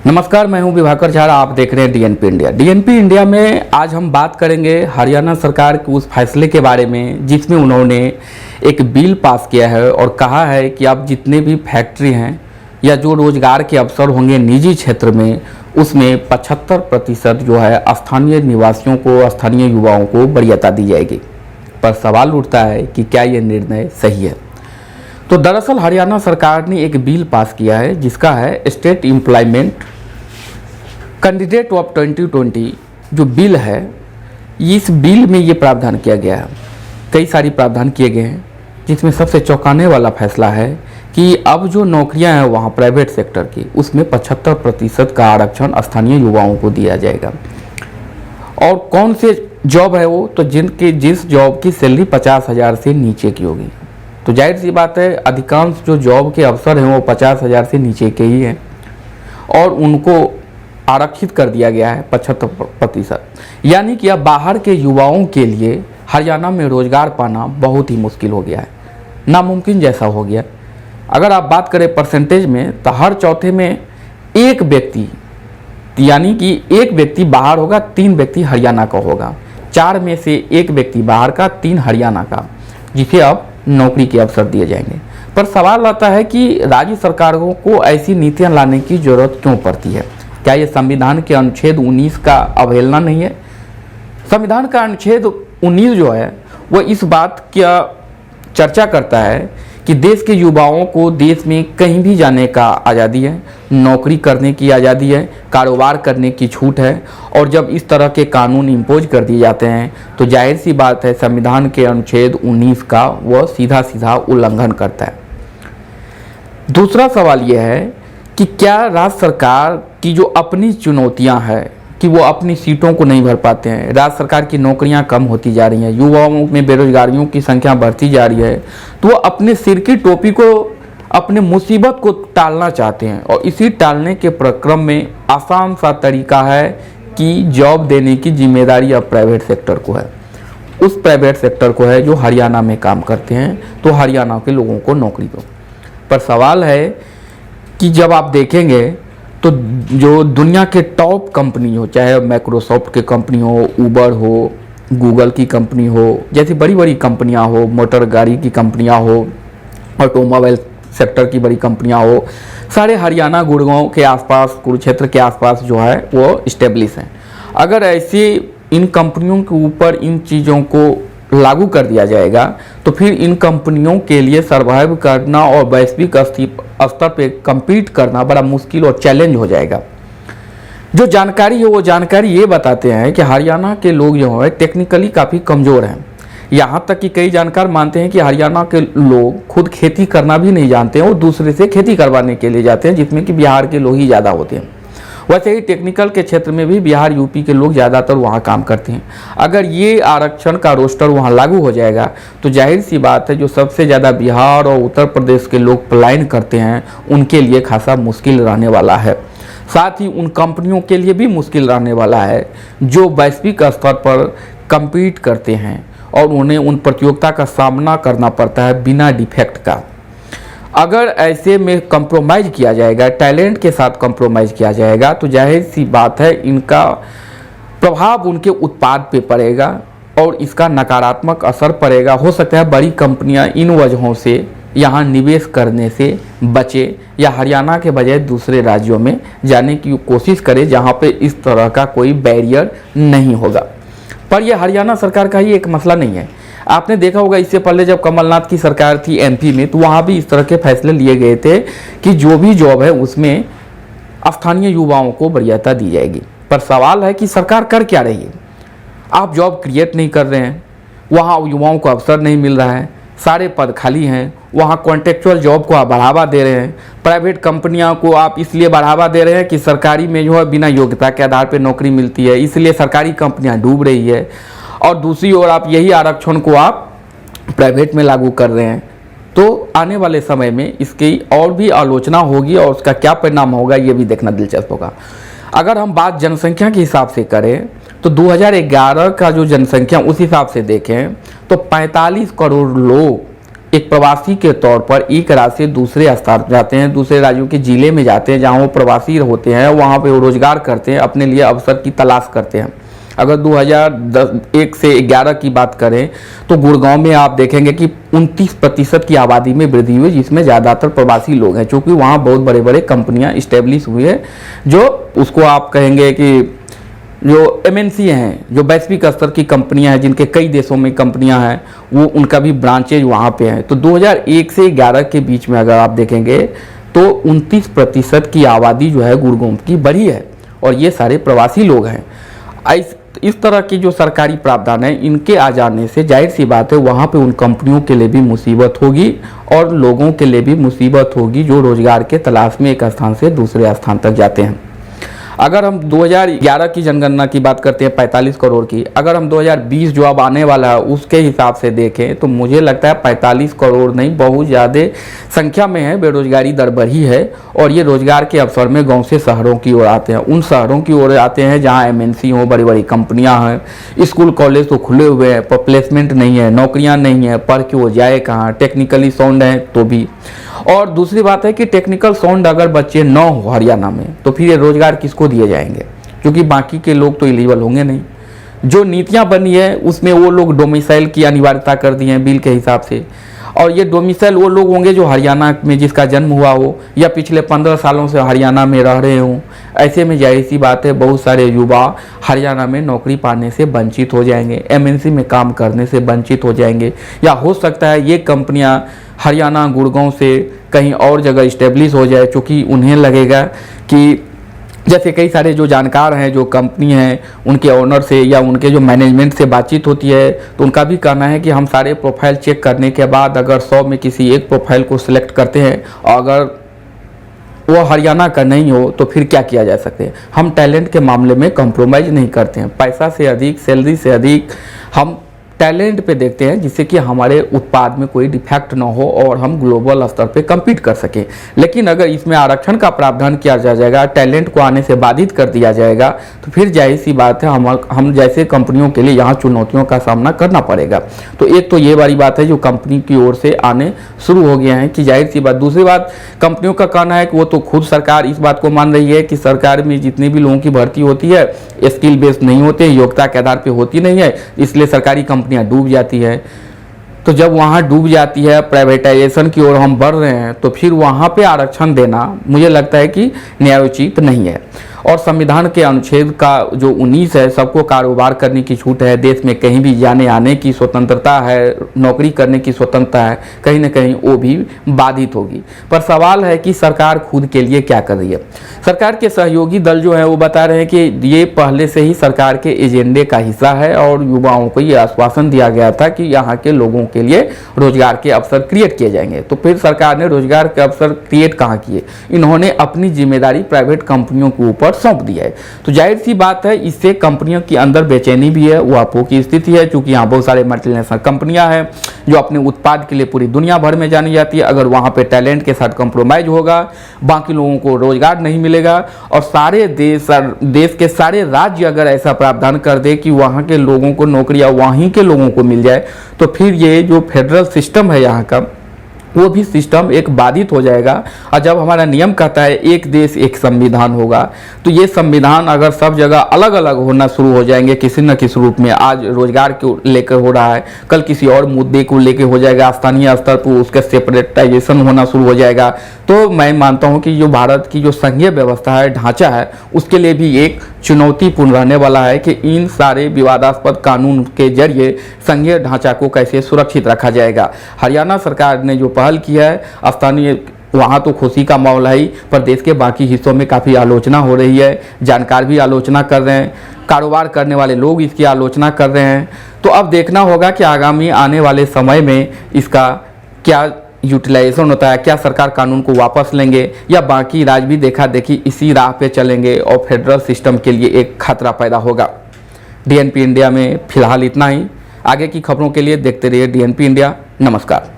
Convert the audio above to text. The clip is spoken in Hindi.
नमस्कार, मैं हूं विभाकर झा। आप देख रहे हैं डीएनपी इंडिया। डीएनपी इंडिया में आज हम बात करेंगे हरियाणा सरकार के उस फैसले के बारे में जिसमें उन्होंने एक बिल पास किया है और कहा है कि अब जितने भी फैक्ट्री हैं या जो रोजगार के अवसर होंगे निजी क्षेत्र में, उसमें 75% जो है स्थानीय निवासियों को, स्थानीय युवाओं को वरीयता दी जाएगी। पर सवाल उठता है कि क्या ये निर्णय सही है। तो दरअसल हरियाणा सरकार ने एक बिल पास किया है जिसका है स्टेट एम्प्लॉयमेंट कैंडिडेट ऑफ 2020 जो बिल है। इस बिल में ये प्रावधान किया गया है, कई सारी प्रावधान किए गए हैं, जिसमें सबसे चौंकाने वाला फैसला है कि अब जो नौकरियां हैं वहाँ प्राइवेट सेक्टर की, उसमें 75% का आरक्षण स्थानीय युवाओं को दिया जाएगा। और कौन से जॉब है वो, तो जिस जॉब की सैलरी 50,000 से नीचे की होगी। तो जाहिर सी बात है अधिकांश जो जॉब के अवसर हैं वो 50,000 से नीचे के ही हैं और उनको आरक्षित कर दिया गया है 75%। यानी कि अब बाहर के युवाओं के लिए हरियाणा में रोजगार पाना बहुत ही मुश्किल हो गया है, नामुमकिन जैसा हो गया। अगर आप बात करें परसेंटेज में, तो हर चौथे में एक व्यक्ति, यानी कि एक व्यक्ति बाहर होगा, 3 व्यक्ति हरियाणा का होगा। 4 में से 1 व्यक्ति बाहर का, 3 हरियाणा का, जिसे अब नौकरी के अवसर दिए जाएंगे। पर सवाल आता है कि राज्य सरकारों को ऐसी नीतियां लाने की जरूरत क्यों पड़ती है। क्या ये संविधान के अनुच्छेद 19 का अवहेलना नहीं है? संविधान का अनुच्छेद 19 जो है वो इस बात का चर्चा करता है कि देश के युवाओं को देश में कहीं भी जाने का आज़ादी है, नौकरी करने की आज़ादी है, कारोबार करने की छूट है। और जब इस तरह के कानून इम्पोज कर दिए जाते हैं तो जाहिर सी बात है संविधान के अनुच्छेद 19 का वह सीधा सीधा उल्लंघन करता है। दूसरा सवाल यह है कि क्या राज्य सरकार की जो अपनी चुनौतियां हैं कि वो अपनी सीटों को नहीं भर पाते हैं, राज्य सरकार की नौकरियां कम होती जा रही हैं, युवाओं में बेरोजगारियों की संख्या बढ़ती जा रही है, तो वो अपने सिर की टोपी को, अपने मुसीबत को टालना चाहते हैं। और इसी टालने के प्रक्रम में आसान सा तरीका है कि जॉब देने की जिम्मेदारी अब प्राइवेट सेक्टर को है, उस प्राइवेट सेक्टर को है जो हरियाणा में काम करते हैं, तो हरियाणा के लोगों को नौकरी दो। पर सवाल है कि जब आप देखेंगे तो जो दुनिया के टॉप कंपनी हो, चाहे माइक्रोसॉफ्ट की कंपनी हो, उबर हो, गूगल की कंपनी हो, जैसी बड़ी बड़ी कंपनियां हो, मोटर गाड़ी की कंपनियां हो, ऑटोमोबाइल सेक्टर की बड़ी कंपनियां हो, सारे हरियाणा गुड़गांव के आसपास, कुरुक्षेत्र के आसपास जो है वो इस्टेब्लिश हैं। अगर ऐसे इन कंपनियों के ऊपर इन चीज़ों को लागू कर दिया जाएगा तो फिर इन कंपनियों के लिए सर्वाइव करना और वैश्विक स्तर पे कम्पीट करना बड़ा मुश्किल और चैलेंज हो जाएगा। जो जानकारी है वो जानकारी ये बताते हैं कि हरियाणा के लोग जो है टेक्निकली काफ़ी कमज़ोर हैं। यहाँ तक कि कई जानकार मानते हैं कि हरियाणा के लोग खुद खेती करना भी नहीं जानते हैं, वो दूसरे से खेती करवाने के लिए जाते हैं, जिसमें कि बिहार के लोग ही ज़्यादा होते हैं। वैसे ही टेक्निकल के क्षेत्र में भी बिहार यूपी के लोग ज़्यादातर वहाँ काम करते हैं। अगर ये आरक्षण का रोस्टर वहाँ लागू हो जाएगा तो जाहिर सी बात है जो सबसे ज़्यादा बिहार और उत्तर प्रदेश के लोग पलायन करते हैं उनके लिए खासा मुश्किल रहने वाला है। साथ ही उन कंपनियों के लिए भी मुश्किल रहने वाला है जो वैश्विक स्तर पर कम्पीट करते हैं और उन्हें उन प्रतियोगिता का सामना करना पड़ता है बिना डिफेक्ट का। अगर ऐसे में कंप्रोमाइज़ किया जाएगा, टैलेंट के साथ कंप्रोमाइज़ किया जाएगा, तो जाहिर सी बात है इनका प्रभाव उनके उत्पाद पे पड़ेगा और इसका नकारात्मक असर पड़ेगा। हो सकता है बड़ी कंपनियां इन वजहों से यहाँ निवेश करने से बचे या हरियाणा के बजाय दूसरे राज्यों में जाने की कोशिश करे जहाँ पे इस तरह का कोई बैरियर नहीं होगा। पर यह हरियाणा सरकार का ही एक मसला नहीं है। आपने देखा होगा इससे पहले जब कमलनाथ की सरकार थी एमपी में, तो वहाँ भी इस तरह के फैसले लिए गए थे कि जो भी जॉब है उसमें स्थानीय युवाओं को वरीयता दी जाएगी। पर सवाल है कि सरकार कर क्या रही है। आप जॉब क्रिएट नहीं कर रहे हैं, वहाँ युवाओं को अवसर नहीं मिल रहा है, सारे पद खाली हैं, वहाँ कॉन्ट्रेक्चुअल जॉब को आप बढ़ावा दे रहे हैं, प्राइवेट कंपनियों को आप इसलिए बढ़ावा दे रहे हैं कि सरकारी में जो है बिना योग्यता के आधार पर नौकरी मिलती है, इसलिए सरकारी कंपनियाँ डूब रही है। और दूसरी ओर आप यही आरक्षण को आप प्राइवेट में लागू कर रहे हैं। तो आने वाले समय में इसकी और भी आलोचना होगी और उसका क्या परिणाम होगा ये भी देखना दिलचस्प होगा। अगर हम बात जनसंख्या के हिसाब से करें तो 2011 का जो जनसंख्या उस हिसाब से देखें तो 45 करोड़ लोग एक प्रवासी के तौर पर एक राज्य से दूसरे स्थान जाते हैं, दूसरे राज्यों के जिले में जाते हैं जहाँ वो प्रवासी होते हैं, वहाँ पे वो रोजगार करते हैं, अपने लिए अवसर की तलाश करते हैं। अगर 2001 से 11 की बात करें तो गुड़गांव में आप देखेंगे कि 29% की आबादी में वृद्धि हुई, जिसमें ज़्यादातर प्रवासी लोग हैं, क्योंकि वहाँ बहुत बड़े बड़े कंपनियाँ इस्टेब्लिश हुई है, जो उसको आप कहेंगे कि जो MNC हैं, जो वैश्विक स्तर की कंपनियां हैं, जिनके कई देशों में कंपनियां हैं, वो उनका भी ब्रांचेज वहाँ पे हैं। तो 2001 से 11 के बीच में अगर आप देखेंगे तो 29% की आबादी जो है गुड़गांव की बढ़ी है, और ये सारे प्रवासी लोग हैं। इस तरह की जो सरकारी प्रावधान है, इनके आ जाने से जाहिर सी बात है वहाँ पे उन कंपनियों के लिए भी मुसीबत होगी और लोगों के लिए भी मुसीबत होगी जो रोजगार के तलाश में एक स्थान से दूसरे स्थान तक जाते हैं। अगर हम 2011 की जनगणना की बात करते हैं 45 करोड़ की, अगर हम 2020 जो अब आने वाला है उसके हिसाब से देखें तो मुझे लगता है 45 करोड़ नहीं, बहुत ज़्यादा संख्या में है। बेरोजगारी दर बढ़ी है और ये रोजगार के अवसर में गांव से शहरों की ओर आते हैं, उन शहरों की ओर आते हैं जहां MNC हो, बड़ी बड़ी कंपनियां हैं, स्कूल कॉलेज तो खुले हुए हैं, पर प्लेसमेंट नहीं है, नौकरियाँ नहीं है, पढ़ के वो जाए कहाँ, टेक्निकली साउंड है तो भी। और दूसरी बात है कि टेक्निकल साउंड अगर बच्चे न हो हरियाणा में तो फिर ये रोजगार किसको दिए जाएंगे, क्योंकि बाकी के लोग तो एलिजिबल होंगे नहीं। जो नीतियां बनी है उसमें वो लोग डोमिसाइल की अनिवार्यता कर दी है बिल के हिसाब से, और ये डोमिसाइल वो लोग होंगे जो हरियाणा में जिसका जन्म हुआ हो या पिछले 15 सालों से हरियाणा में रह रहे हों। ऐसे में जाहिर सी बात है बहुत सारे युवा हरियाणा में नौकरी पाने से वंचित हो जाएंगे, MNC में काम करने से वंचित हो जाएंगे, या हो सकता है ये कंपनियां हरियाणा गुड़गांव से कहीं और जगह इस्टेब्लिश हो जाए, क्योंकि उन्हें लगेगा कि जैसे कई सारे जो जानकार हैं, जो कंपनी हैं, उनके ओनर से या उनके जो मैनेजमेंट से बातचीत होती है तो उनका भी कहना है कि हम सारे प्रोफाइल चेक करने के बाद अगर 100 में किसी एक प्रोफाइल को सिलेक्ट करते हैं और अगर वो हरियाणा का नहीं हो तो फिर क्या किया जा सकता है। हम टैलेंट के मामले में कॉम्प्रोमाइज़ नहीं करते हैं, पैसा से अधिक, सैलरी से अधिक हम टैलेंट पे देखते हैं, जिससे कि हमारे उत्पाद में कोई डिफेक्ट ना हो और हम ग्लोबल स्तर पे कम्पीट कर सकें। लेकिन अगर इसमें आरक्षण का प्रावधान किया जाएगा, टैलेंट को आने से बाधित कर दिया जाएगा, तो फिर जाहिर सी बात है हम जैसे कंपनियों के लिए यहाँ चुनौतियों का सामना करना पड़ेगा। तो एक तो ये वाली बात है जो कंपनी की ओर से आने शुरू हो गया है कि जाहिर सी बात। दूसरी बात, कंपनियों का कहना है कि वो तो खुद सरकार इस बात को मान रही है कि सरकार में जितनी भी लोगों की भर्ती होती है स्किल बेस्ड नहीं होते, योग्यता के आधार पर होती नहीं है, इसलिए सरकारी कंपनियां डूब जाती है। तो जब वहाँ डूब जाती है, प्राइवेटाइजेशन की ओर हम बढ़ रहे हैं, तो फिर वहाँ पे आरक्षण देना मुझे लगता है कि न्यायोचित नहीं है। और संविधान के अनुच्छेद का जो 19 है, सबको कारोबार करने की छूट है, देश में कहीं भी जाने आने की स्वतंत्रता है, नौकरी करने की स्वतंत्रता है, कहीं ना कहीं वो भी बाधित होगी। पर सवाल है कि सरकार खुद के लिए क्या कर रही है। सरकार के सहयोगी दल जो है वो बता रहे हैं कि ये पहले से ही सरकार के एजेंडे का हिस्सा है और युवाओं को ये आश्वासन दिया गया था कि यहाँ के लोगों के लिए रोजगार के अवसर क्रिएट किए जाएंगे। तो फिर सरकार ने रोजगार के अवसर क्रिएट कहाँ किए, इन्होंने अपनी जिम्मेदारी प्राइवेट कंपनियों के ऊपर सौंप दिया है। तो जाहिर सी बात है इससे कंपनियों के अंदर बेचैनी भी है, वो आपो की स्थिति है, क्योंकि यहाँ बहुत सारे मल्टीनेशनल कंपनियां हैं जो अपने उत्पाद के लिए पूरी दुनिया भर में जानी जाती है। अगर वहाँ पे टैलेंट के साथ कंप्रोमाइज होगा, बाकी लोगों को रोजगार नहीं मिलेगा, और सारे देश के सारे राज्य अगर ऐसा प्रावधान कर दे कि वहाँ के लोगों को नौकरियाँ वहीं के लोगों को मिल जाए, तो फिर ये जो फेडरल सिस्टम है यहाँ का, वो भी सिस्टम एक बाधित हो जाएगा। और जब हमारा नियम कहता है एक देश एक संविधान होगा, तो ये संविधान अगर सब जगह अलग अलग होना शुरू हो जाएंगे किसी न किसी रूप में, आज रोजगार को लेकर हो रहा है, कल किसी और मुद्दे को लेकर हो जाएगा, स्थानीय स्तर पर उसका सेपरेटाइजेशन होना शुरू हो जाएगा, तो मैं मानता हूँ कि जो भारत की जो संघीय व्यवस्था है, ढांचा है, उसके लिए भी एक चुनौतीपूर्ण रहने वाला है कि इन सारे विवादास्पद कानून के जरिए संघीय ढांचा को कैसे सुरक्षित रखा जाएगा। हरियाणा सरकार ने जो पहल किया है, स्थानीय वहाँ तो खुशी का माहौल है ही, पर देश के बाकी हिस्सों में काफ़ी आलोचना हो रही है, जानकार भी आलोचना कर रहे हैं, कारोबार करने वाले लोग इसकी आलोचना कर रहे हैं। तो अब देखना होगा कि आगामी आने वाले समय में इसका क्या यूटिलाइजेशन होता है, क्या सरकार कानून को वापस लेंगे या बाकी राज्य भी देखा देखी इसी राह पे चलेंगे और फेडरल सिस्टम के लिए एक खतरा पैदा होगा। DNP इंडिया में फिलहाल इतना ही। आगे की खबरों के लिए देखते रहिए DNP इंडिया। नमस्कार।